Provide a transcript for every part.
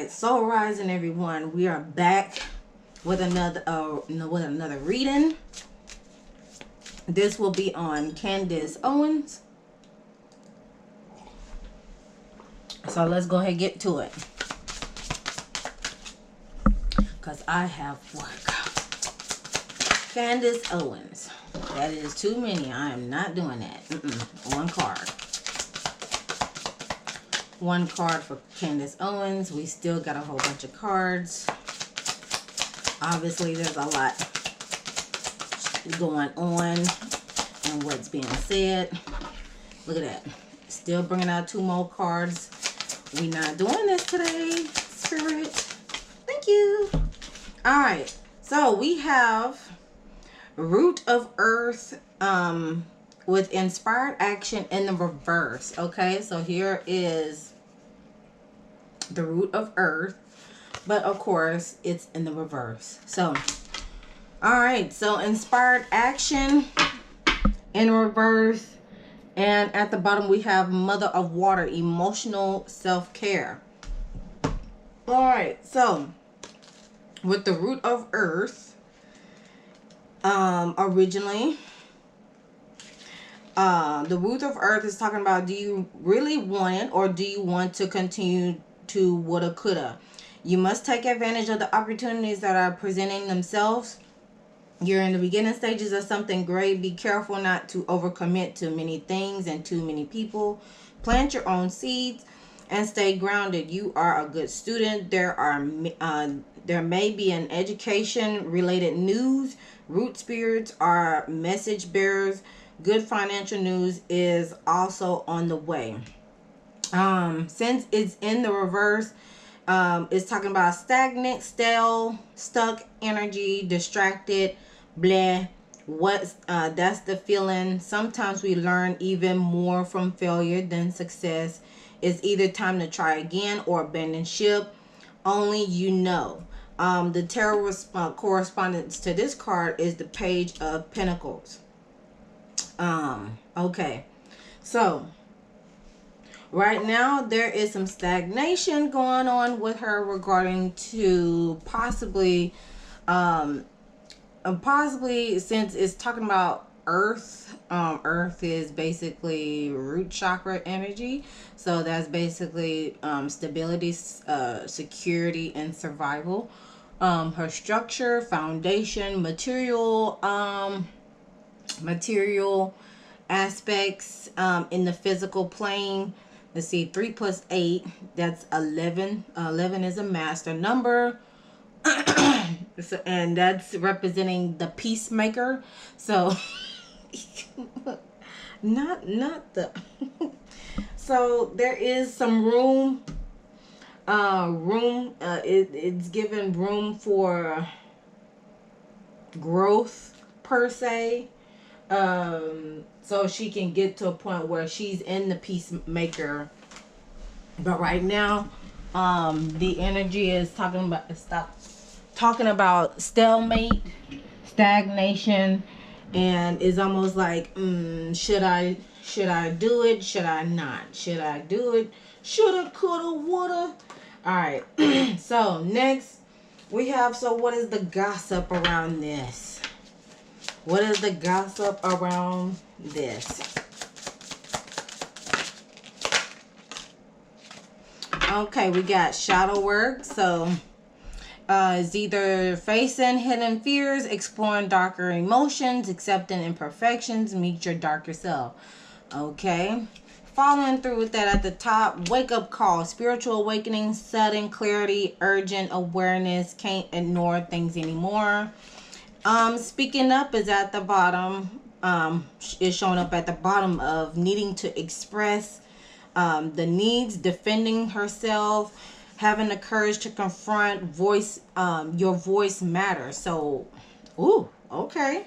right, Soul Rising, everyone. We are back with another reading. This will be on Candace Owens. So let's go ahead and get to it, because I have work. Candace Owens. That is too many. I am not doing that. One card. One card for Candace Owens. We still got a whole bunch of cards. Obviously, there's a lot going on and what's being said. Look at that. Still bringing out two more cards. We not doing this today, Spirit. Thank you. All right. So we have Root of Earth with inspired action in the reverse. Okay, so here is the Root of Earth, but of course it's in the reverse. So all right, so inspired action in reverse, and at the bottom we have Mother of Water, emotional self-care. All right, so with the Root of Earth, originally the Root of Earth is talking about, do you really want it, or do you want to continue to woulda coulda? You must take advantage of the opportunities that are presenting themselves. You're in the beginning stages of something great. Be careful not to overcommit to many things and too many people. Plant your own seeds and stay grounded. You are a good student. There may be an education related news. Root spirits are message bearers. Good financial news is also on the way. Since it's in the reverse, it's talking about stagnant, stale, stuck energy, distracted, blah. That's the feeling. Sometimes we learn even more from failure than success. It's either time to try again or abandon ship. Only you know. The tarot correspondence to this card is the Page of Pentacles. Okay, so right now there is some stagnation going on with her regarding to possibly since it's talking about Earth. Earth is basically root chakra energy, so that's basically stability, security, and survival. Her structure, foundation, material aspects in the physical plane. Let's see, 3 plus 8, that's 11. 11 is a master number. So, and that's representing the peacemaker. So not the so there is some room. It's given room for growth per se. So she can get to a point where she's in the peacemaker. But right now, the energy is talking about stalemate, stagnation, and it's almost like, should I do it? Should I not? Should I do it? Shoulda, coulda, woulda. All right. So next we have, so what is the gossip around this? What is the gossip around this? Okay, we got shadow work. So it's either facing hidden fears, exploring darker emotions, accepting imperfections, meet your darker self. Okay. Following through with that at the top, wake up call, spiritual awakening, sudden clarity, urgent awareness, can't ignore things anymore. Speaking up is at the bottom. Is showing up at the bottom of needing to express the needs, defending herself, having the courage to confront, voice, your voice matters. So, ooh, okay.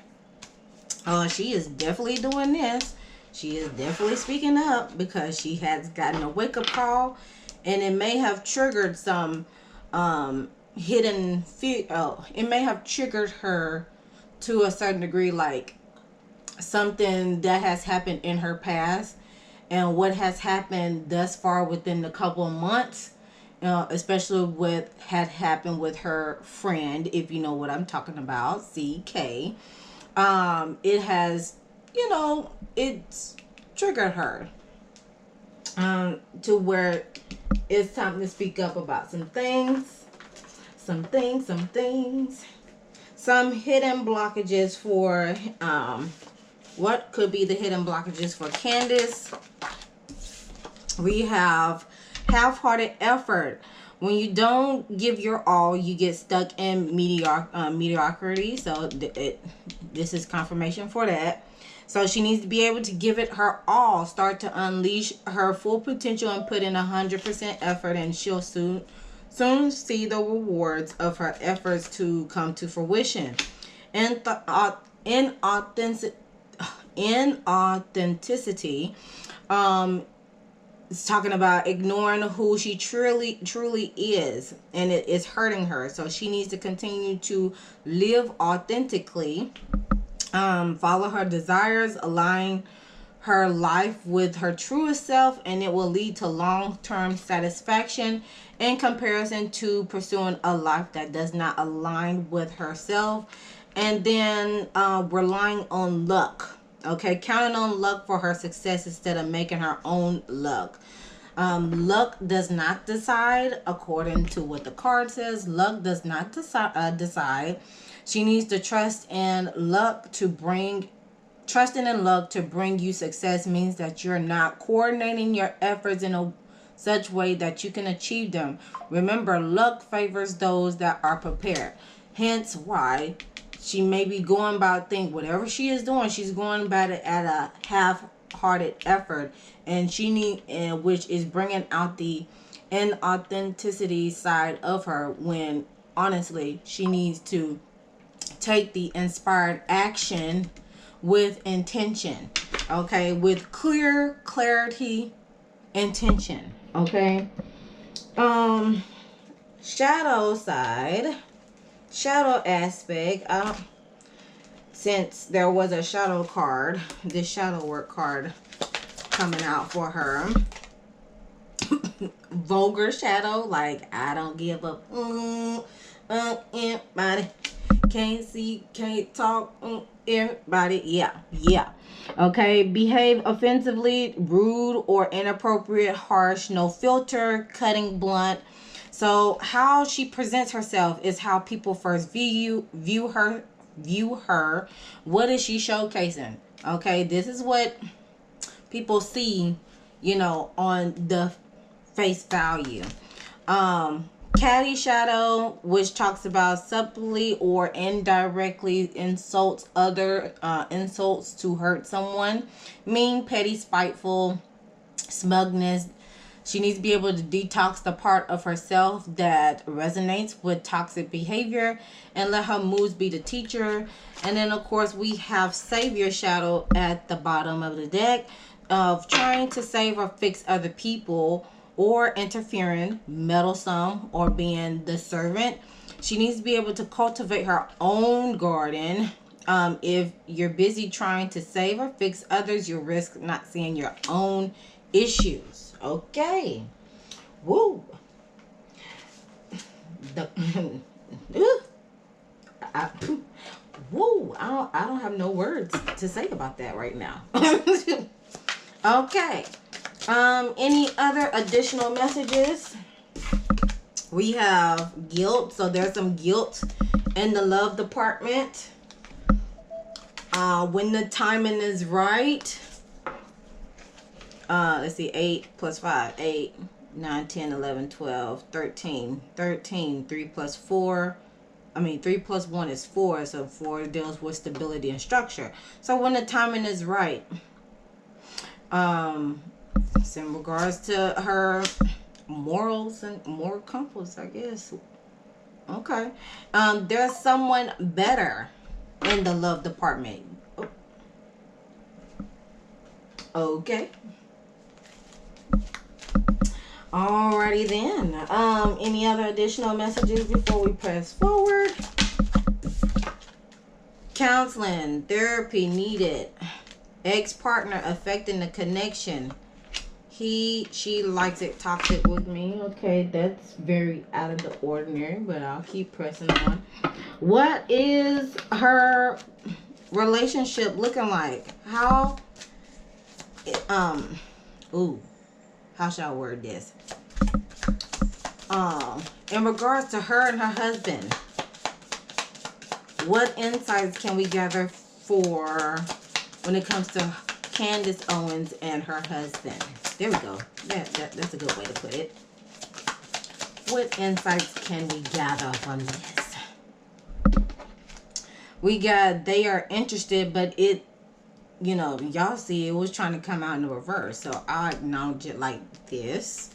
She is definitely doing this. She is definitely speaking up because she has gotten a wake-up call, and it may have triggered some hidden fear. It may have triggered her to a certain degree, like something that has happened in her past and what has happened thus far within the couple of months, especially what had happened with her friend, if you know what I'm talking about, CK. It has, it's triggered her to where it's time to speak up about some things, some hidden blockages for, what could be the hidden blockages for Candace. We have half-hearted effort. When you don't give your all, you get stuck in mediocrity. So this is confirmation for that. So she needs to be able to give it her all, start to unleash her full potential and put in 100% effort, and she'll soon see the rewards of her efforts to come to fruition. And inauthenticity, it's talking about ignoring who she truly is, and it is hurting her. So she needs to continue to live authentically, follow her desires, align her life with her truest self, and it will lead to long-term satisfaction in comparison to pursuing a life that does not align with herself. And then relying on luck. Okay, counting on luck for her success instead of making her own luck. Luck does not decide, according to what the card says. Luck does not decide. She needs to trust in luck to bring. Trusting in luck to bring you success means that you're not coordinating your efforts in a such way that you can achieve them. Remember, luck favors those that are prepared. Hence why she may be going about whatever she is doing, she's going about it at a half-hearted effort, and which is bringing out the inauthenticity side of her, when honestly she needs to take the inspired action with intention. Okay, with clarity, intention. Okay. Shadow side. Shadow aspect. Since there was a shadow card, this shadow work card coming out for her. Vulgar shadow, like I don't give up. Everybody can't see, can't talk. Everybody, yeah. Okay, behave offensively, rude or inappropriate, harsh, no filter, cutting, blunt. So how she presents herself is how people first view her. What is she showcasing? Okay, this is what people see, on the face value. Catty shadow, which talks about subtly or indirectly insults to hurt someone. Mean, petty, spiteful, smugness. She needs to be able to detox the part of herself that resonates with toxic behavior and let her moods be the teacher. And then, of course, we have Savior shadow at the bottom of the deck, of trying to save or fix other people, or interfering, meddlesome, or being the servant. She needs to be able to cultivate her own garden. If you're busy trying to save or fix others, you risk not seeing your own issues. Okay. Woo. I don't have no words to say about that right now. Okay. Any other additional messages? We have guilt. So there's some guilt in the love department. When the timing is right. Let's see, 8 plus 5, 8, 9, 10, 11, 12, 13, 3 plus 4. 3 plus 1 is 4, so 4 deals with stability and structure. So when the timing is right, it's in regards to her morals and moral compass, I guess. Okay. There's someone better in the love department. Okay. Alrighty then. Any other additional messages before we press forward? Counseling, therapy needed. Ex-partner affecting the connection. She likes it toxic with me. Okay, that's very out of the ordinary, but I'll keep pressing on. What is her relationship looking like? How ooh, how shall I word this? In regards to her and her husband, what insights can we gather for when it comes to Candace Owens and her husband? There we go. That's a good way to put it. What insights can we gather from this? We got they are interested, but it, you know, y'all see it was trying to come out in the reverse. So I'll acknowledge it like this.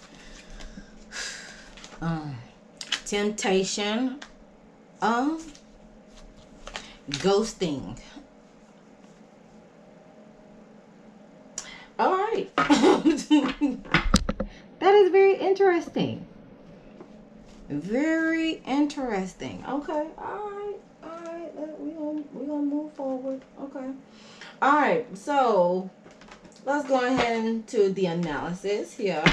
Temptation. Ghosting. All right. That is very interesting. Very interesting. Okay. All right. We're gonna move forward. Okay. All right. So let's go ahead into the analysis here.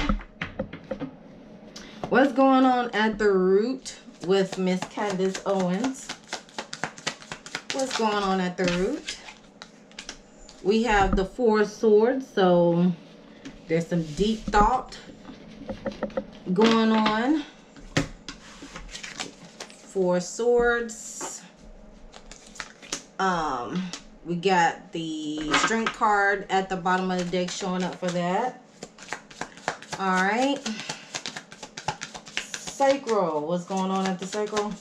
What's going on at the root with Miss Candace Owens? What's going on at the root? We have the Four of Swords, so there's some deep thought going on. Four Swords. We got the Strength card at the bottom of the deck showing up for that. All right. Sacral. What's going on at the sacral?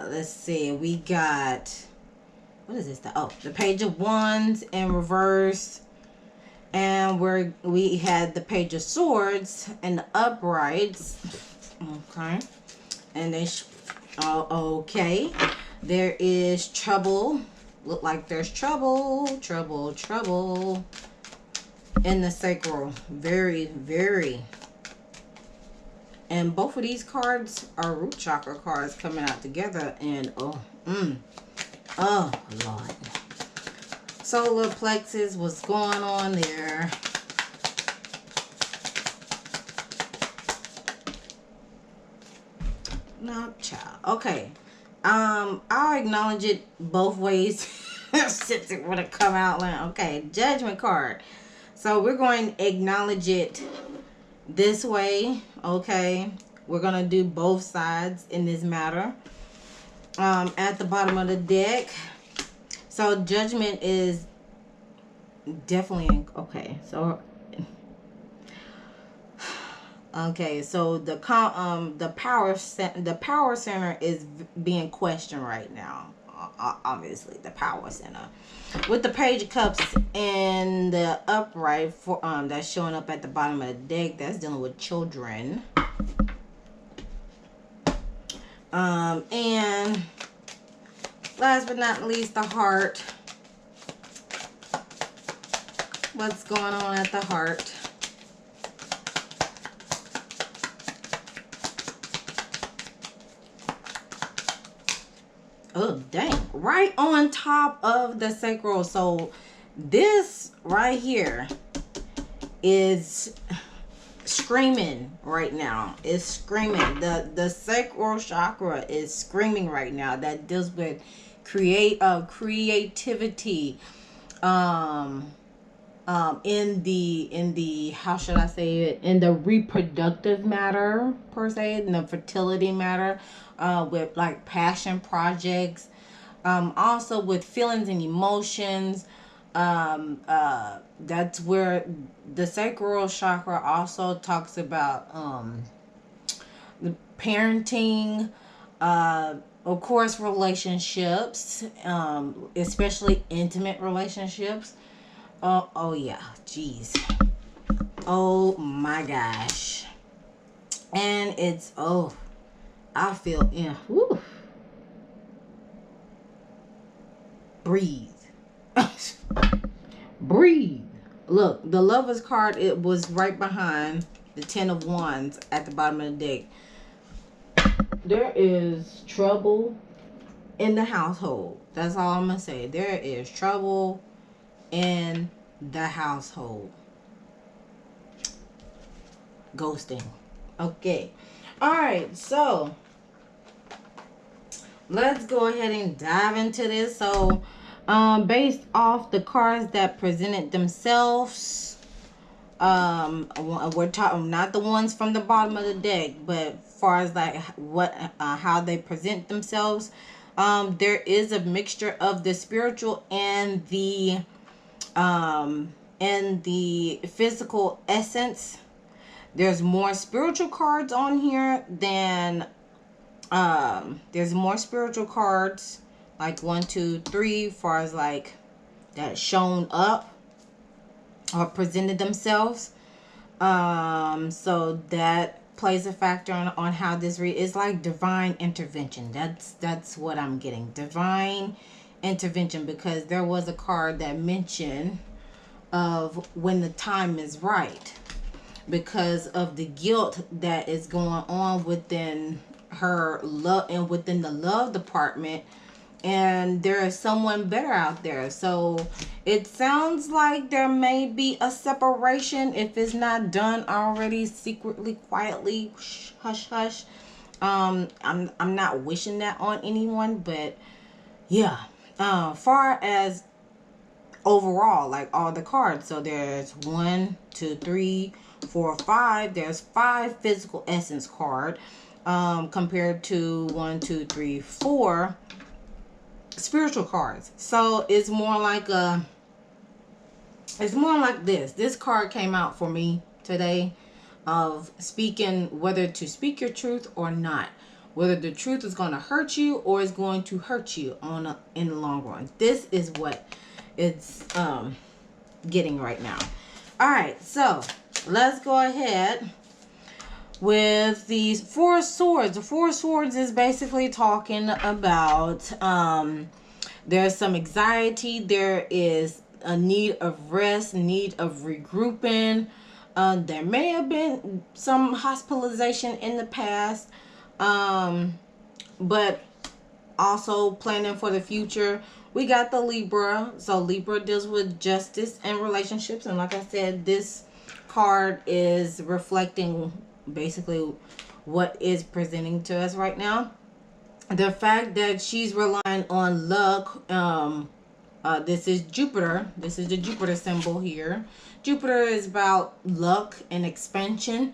Let's see. We got, what is this? The Page of Wands in reverse. And we had the Page of Swords and the uprights. Okay. And they, okay. There is trouble. Look like there's trouble in the sacral. Very, very. And both of these cards are root chakra cards coming out together. And oh Lord. Solar plexus, what's going on there? No, child. Okay. I'll acknowledge it both ways since it would have come out like, okay, Judgment card. So we're going to acknowledge it this way. Okay. We're going to do both sides in this matter. At the bottom of the deck. So Judgment is definitely okay. So okay, so the power center is being questioned right now. Obviously, the power center with the Page of Cups and the upright for that's showing up at the bottom of the deck. That's dealing with children. And last but not least, the heart. What's going on at the heart? Oh, dang. Right on top of the sacral. So this right here is screaming right now. It's screaming. The sacral chakra is screaming right now. That deals with creativity. In the how should I say it? In the reproductive matter per se, in the fertility matter, with like passion projects, also with feelings and emotions. That's where the sacral chakra also talks about the parenting, of course, relationships, especially intimate relationships. Oh yeah, jeez. Oh my gosh. And it's, I feel, yeah, whew. Breathe. Breathe. Look, the Lovers card, it was right behind the Ten of Wands at the bottom of the deck. There is trouble in the household. That's all I'm gonna say. There is trouble in the household. Ghosting. Okay. All right. So let's go ahead and dive into this. So, based off the cards that presented themselves, we're talking not the ones from the bottom of the deck, but far as like what how they present themselves. There is a mixture of the spiritual and the physical essence. There's more spiritual cards on here than there's more spiritual cards, like 1, 2, 3, far as like that shown up or presented themselves. So that plays a factor on how this read is like divine intervention. That's what I'm getting. Divine intervention, because there was a card that mentioned of when the time is right, because of the guilt that is going on within her love and within the love department, and there is someone better out there. So it sounds like there may be a separation if it's not done already, secretly, quietly, hush hush. I'm not wishing that on anyone, but yeah. Far as overall, like all the cards, so there's 1, 2, 3, 4, 5. There's 5 physical essence card, compared to 1, 2, 3, 4 spiritual cards. So it's more like this card came out for me today, of speaking, whether to speak your truth or not, whether the truth is going to hurt you or is going to hurt you in the long run. This is what it's getting right now. All right, so let's go ahead with these 4 swords. The 4 swords is basically talking about there's some anxiety, there is a need of rest, need of regrouping. There may have been some hospitalization in the past, but also planning for the future. We got the Libra. So Libra deals with justice and relationships, and like I said, this card is reflecting basically what is presenting to us right now. The fact that she's relying on luck. This is Jupiter. This is the Jupiter symbol here. Jupiter is about luck and expansion.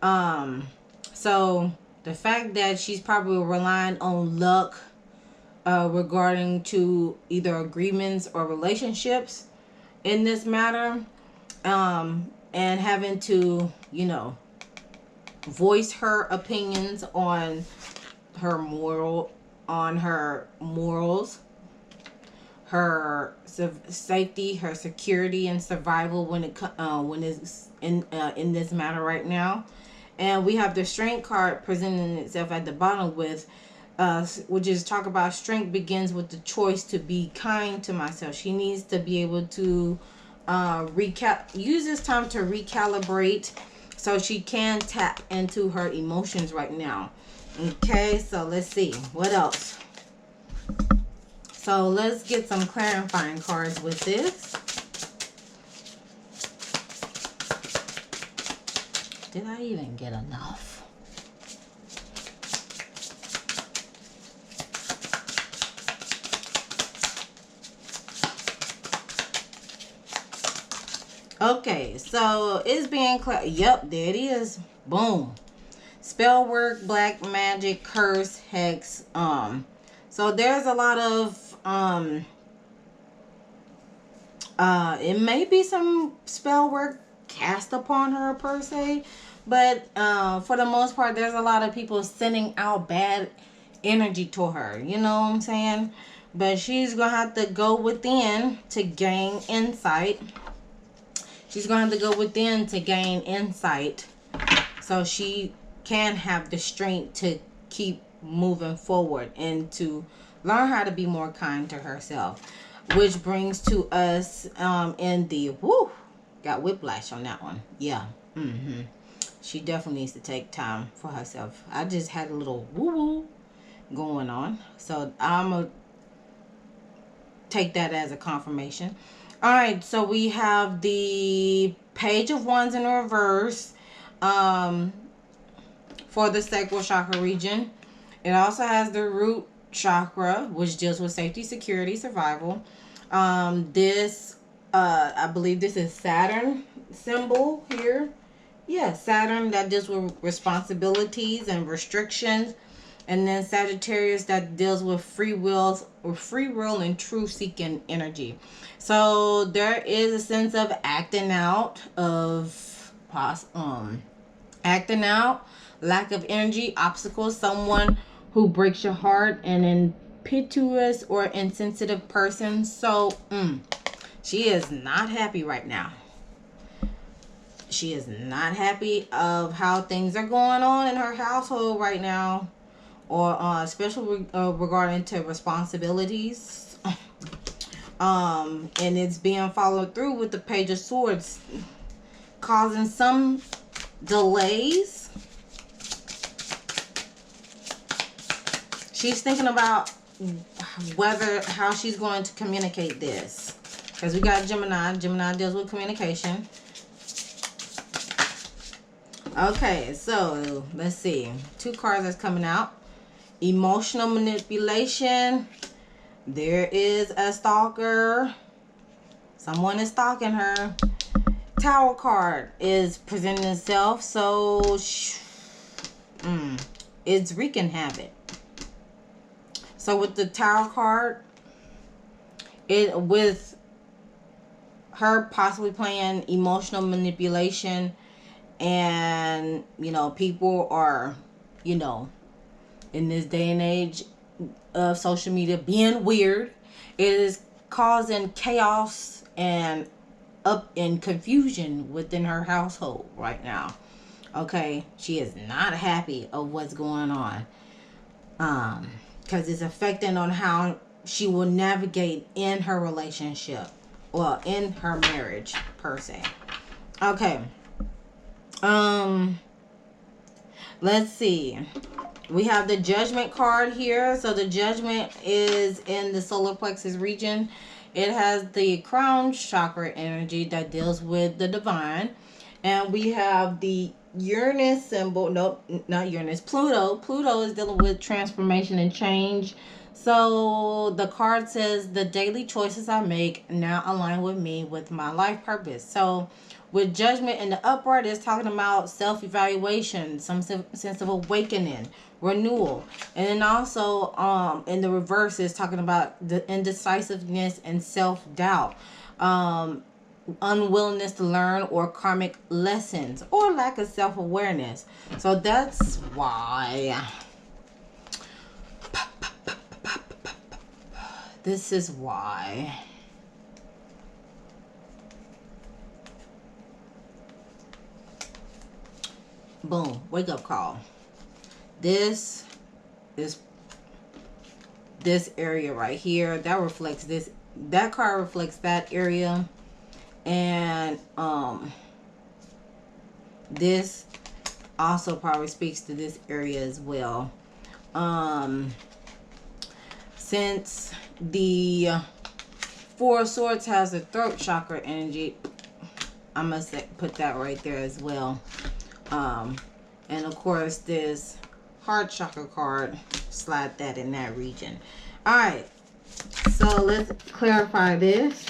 So the fact that she's probably relying on luck regarding to either agreements or relationships in this matter, and having to, voice her opinions on her morals, her safety, her security and survival when it's in this matter right now. And we have the Strength card presenting itself at the bottom with which is talk about strength begins with the choice to be kind to myself. She needs to be able to use this time to recalibrate so she can tap into her emotions right now. Okay, so let's see what else. So let's get some clarifying cards with this. Did I even get enough? Okay, so it's being clear. Yep, there it is. Boom. Spell work, black magic, curse, hex. So there's a lot of it may be some spell work cast upon her per se, but for the most part, there's a lot of people sending out bad energy to her. You know what I'm saying? But she's gonna have to go within to gain insight. She's going to have to go within to gain insight so she can have the strength to keep moving forward and to learn how to be more kind to herself. Which brings to us in the, got whiplash on that one. Yeah. She definitely needs to take time for herself. I just had a little woo-woo going on. So I'm going to take that as a confirmation. All right, so we have the Page of Wands in reverse for the sacral chakra region. It also has the root chakra, which deals with safety, security, survival. I believe this is Saturn symbol here. Yeah, Saturn, that deals with responsibilities and restrictions. And then Sagittarius, that deals with free will and truth seeking energy. So there is a sense of acting out, lack of energy, obstacles, someone who breaks your heart, an impetuous or insensitive person. So she is not happy right now. She is not happy of how things are going on in her household right now, or especially regarding to responsibilities. And it's being followed through with the Page of Swords, causing some delays. She's thinking about how she's going to communicate this, because we got Gemini. Gemini deals with communication. Okay, so let's see. 2 cards that's coming out. Emotional manipulation. There is a stalker. Someone is stalking her. Tower card is presenting itself. So it's wreaking havoc. So with the Tower card, with her possibly playing emotional manipulation, and people are in this day and age of social media being weird, it is causing chaos and confusion within her household right now. Okay, she is not happy of what's going on, because it's affecting on how she will navigate in her relationship, well, in her marriage per se. Okay. Let's see. We have the Judgment card here. So the Judgment is in the solar plexus region. It has the crown chakra energy that deals with the divine. And we have the Uranus symbol. Nope, not Uranus. Pluto. Pluto is dealing with transformation and change. So the card says the daily choices I make now align with me, with my life purpose. So with Judgment in the upright, it's talking about self-evaluation, some sense of awakening, renewal. And then also in the reverse, it's talking about the indecisiveness and self-doubt, unwillingness to learn or karmic lessons, or lack of self-awareness. So that's why. This is why. Boom, wake up call. This is this area right here. That reflects this. That card reflects that area. And this also probably speaks to this area as well. Since the Four of Swords has the throat chakra energy, I must put that right there as well. And of course this heart chakra card, slide that in that region. All right, so let's clarify this.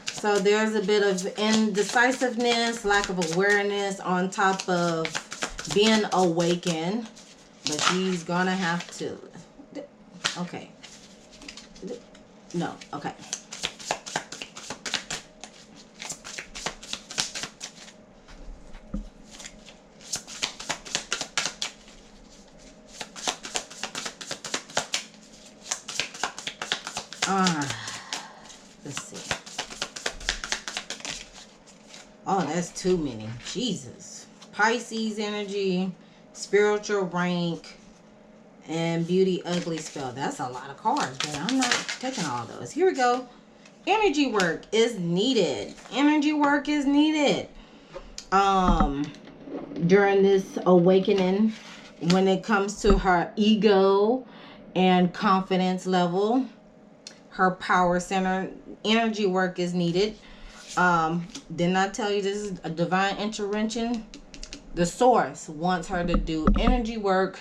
So there's a bit of indecisiveness, lack of awareness, on top of being awakened, but she's gonna have to. Okay. No. Okay. Let's see. Oh, that's too many. Jesus. Pisces energy, spiritual rank, and beauty ugly spell. That's a lot of cards, but I'm not taking all those. Here we go. Energy work is needed. Energy work is needed. During this awakening when it comes to her ego and confidence level, her power center, energy work is needed. Didn't I tell you this is a divine intervention? The source wants her to do energy work.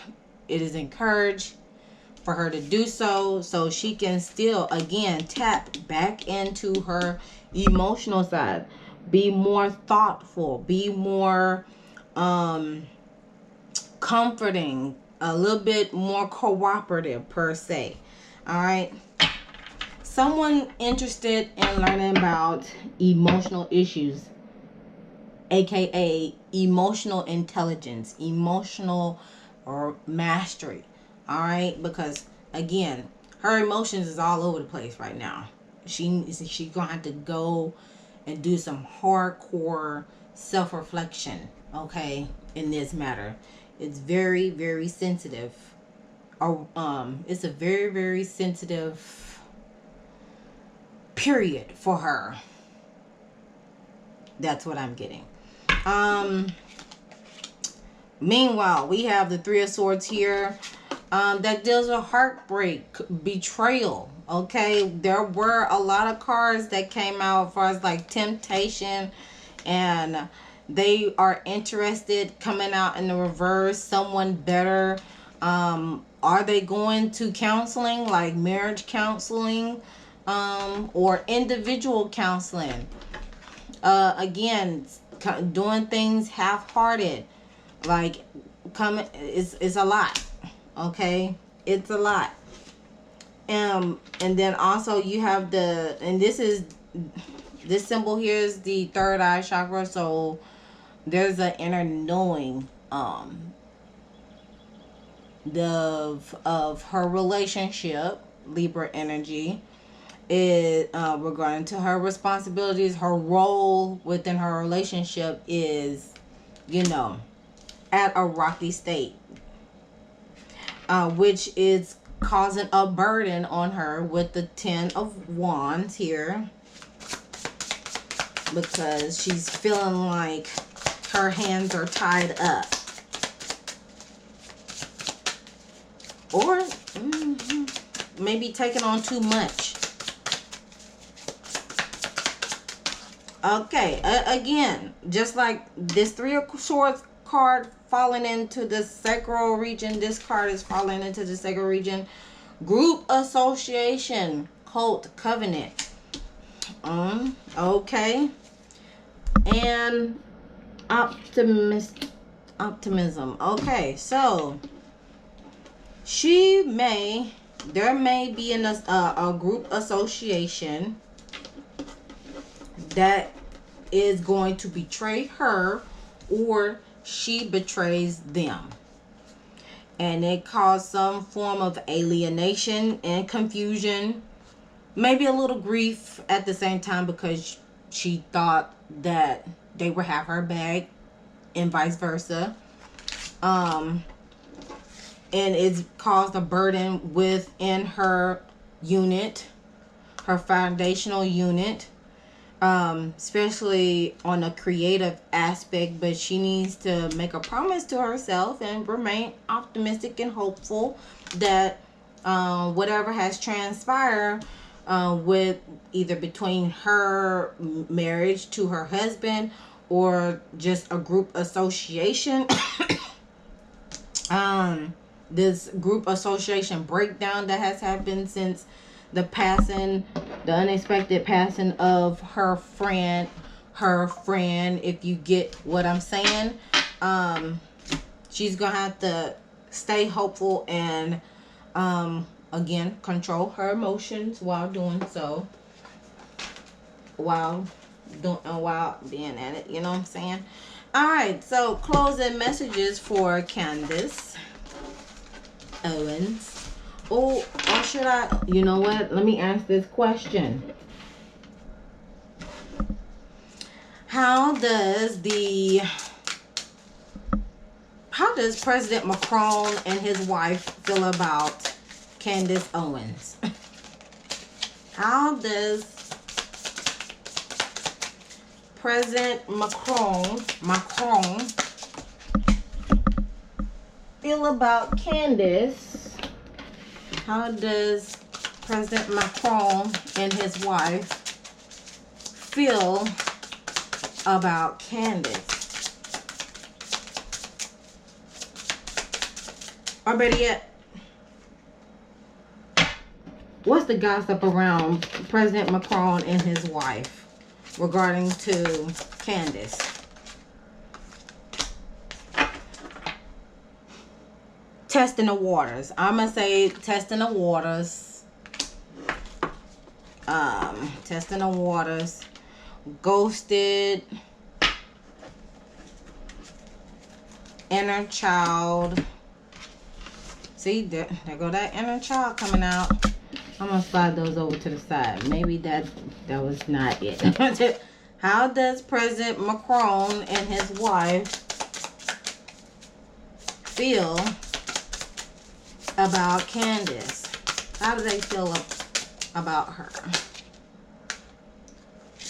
It is encouraged for her to do so she can still, again, tap back into her emotional side. Be more thoughtful. Be more comforting. A little bit more cooperative, per se. All right. Someone interested in learning about emotional issues, aka emotional intelligence, emotional or mastery. All right, because again, her emotions is all over the place right now. She's gonna have to go and do some hardcore self-reflection, okay, in this matter. It's very, very sensitive. It's a very, very sensitive period for her. That's what I'm getting. Meanwhile, we have the Three of Swords here. That deals with heartbreak, betrayal. Okay, there were a lot of cards that came out as far as like temptation, and they are interested, coming out in the reverse. Someone better. Are they going to counseling, like marriage counseling, or individual counseling? Again, doing things half-hearted, like it's a lot. Okay, it's a lot. And then also you have this symbol here is the third eye chakra, so there's an inner knowing of her relationship, Libra energy, is regarding to her responsibilities. Her role within her relationship is, at a rocky state, which is causing a burden on her with the 10 of Wands here, because she's feeling like her hands are tied up, or maybe taking on too much. Okay, again, just like this Three of Swords card falling into the sacral region, this card is falling into the sacral region. Group association, cult, covenant. Okay. And optimism. Okay, so there may be a group association that is going to betray her, or she betrays them, and it caused some form of alienation and confusion, maybe a little grief at the same time, because she thought that they would have her back and vice versa. And it's caused a burden within her unit, her foundational unit, especially on a creative aspect. But she needs to make a promise to herself and remain optimistic and hopeful that whatever has transpired with either between her marriage to her husband or just a group association, this group association breakdown that has happened since the unexpected passing of her friend, if you get what I'm saying. She's gonna have to stay hopeful and again, control her emotions while doing so, while being at it, you know what I'm saying? All right, so closing messages for Candace Owens. Or should I, you know what? Let me ask this question. How does President Macron and his wife feel about Candace Owens? How does President Macron feel about Candace? How does President Macron and his wife feel about Candace? Or better yet, what's the gossip around President Macron and his wife regarding to Candace? Testing the waters. I'm gonna say testing the waters. Testing the waters. Ghosted. Inner child. See, there go that inner child coming out. I'm gonna slide those over to the side. Maybe that was not it. How does President Macron and his wife feel about Candace? How do they feel about her?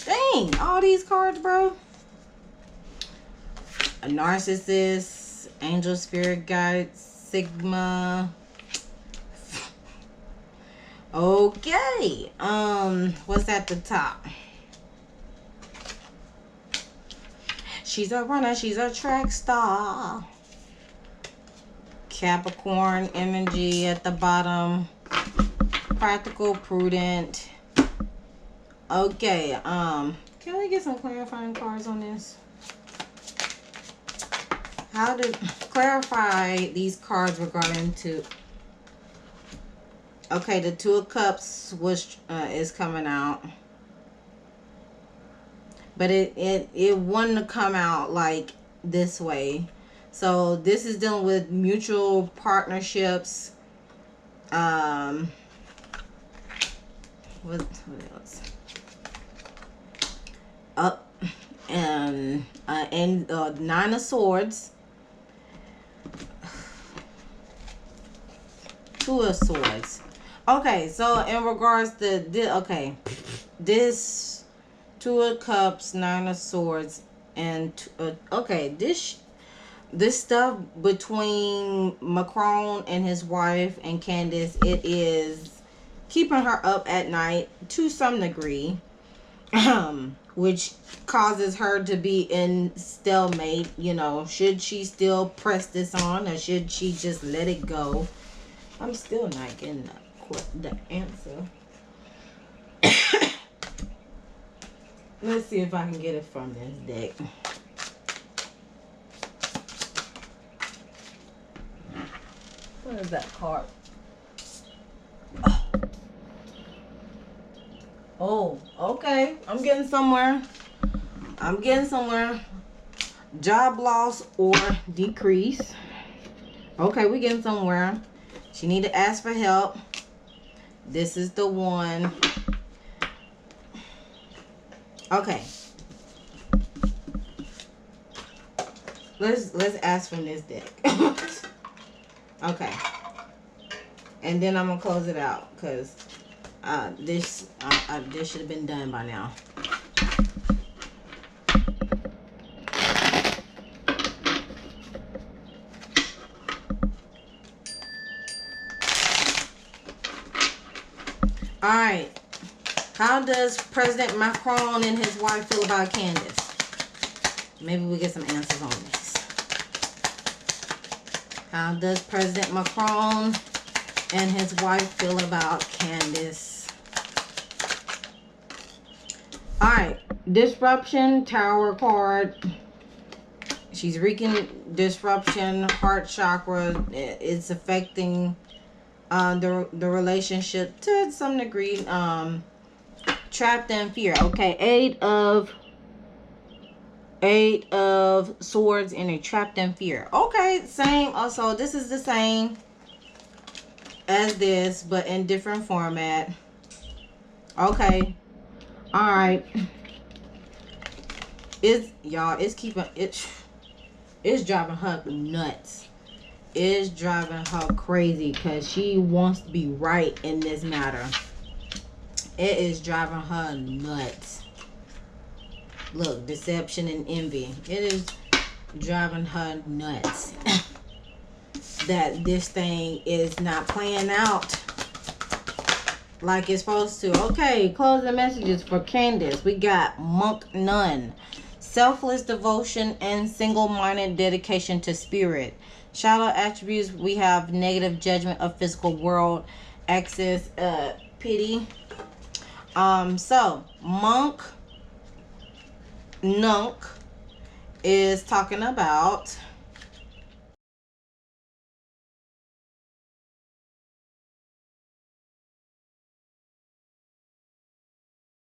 Dang, all these cards, bro. A narcissist, angel, spirit guide, Sigma. Okay. What's at the top? She's a runner, she's a track star. Capricorn energy at the bottom. Practical, prudent. Okay, can we get some clarifying cards on this? How to clarify these cards regarding to... Okay, the Two of Cups is coming out. But it wanted to come out like this way. So this is dealing with mutual partnerships. What else? Up and Nine of Swords. Two of Swords. Okay, so in regards to this Two of Cups, Nine of Swords, and this stuff between Macron and his wife and Candace, it is keeping her up at night to some degree, which causes her to be in stalemate. You know, should she still press this on or should she just let it go? I'm still not getting the answer. Let's see if I can get it from this deck. What is that card? Oh, okay. I'm getting somewhere. Job loss or decrease. Okay, we're getting somewhere. She need to ask for help. This is the one. Okay. Let's ask from this deck. Okay. And then I'm gonna close it out because this should have been done by now. All right. How does President Macron and his wife feel about Candace? Maybe we get some answers on this. How does President Macron and his wife feel about Candace? All right. Disruption, Tower card. She's wreaking disruption, heart chakra. It's affecting the relationship to some degree. Trapped in fear. Okay, eight of swords and a trapped in fear. Okay, same. Also, this is the same as this, but in different format. Okay. All right. It's driving her nuts. It's driving her crazy because she wants to be right in this matter. It is driving her nuts. Look, deception and envy. It is driving her nuts. that this thing is not playing out like it's supposed to. Okay, closing messages for Candace. We got Monk Nun. Selfless devotion and single-minded dedication to spirit. Shallow attributes, we have negative judgment of physical world, access, pity. So Monk Nunk is talking about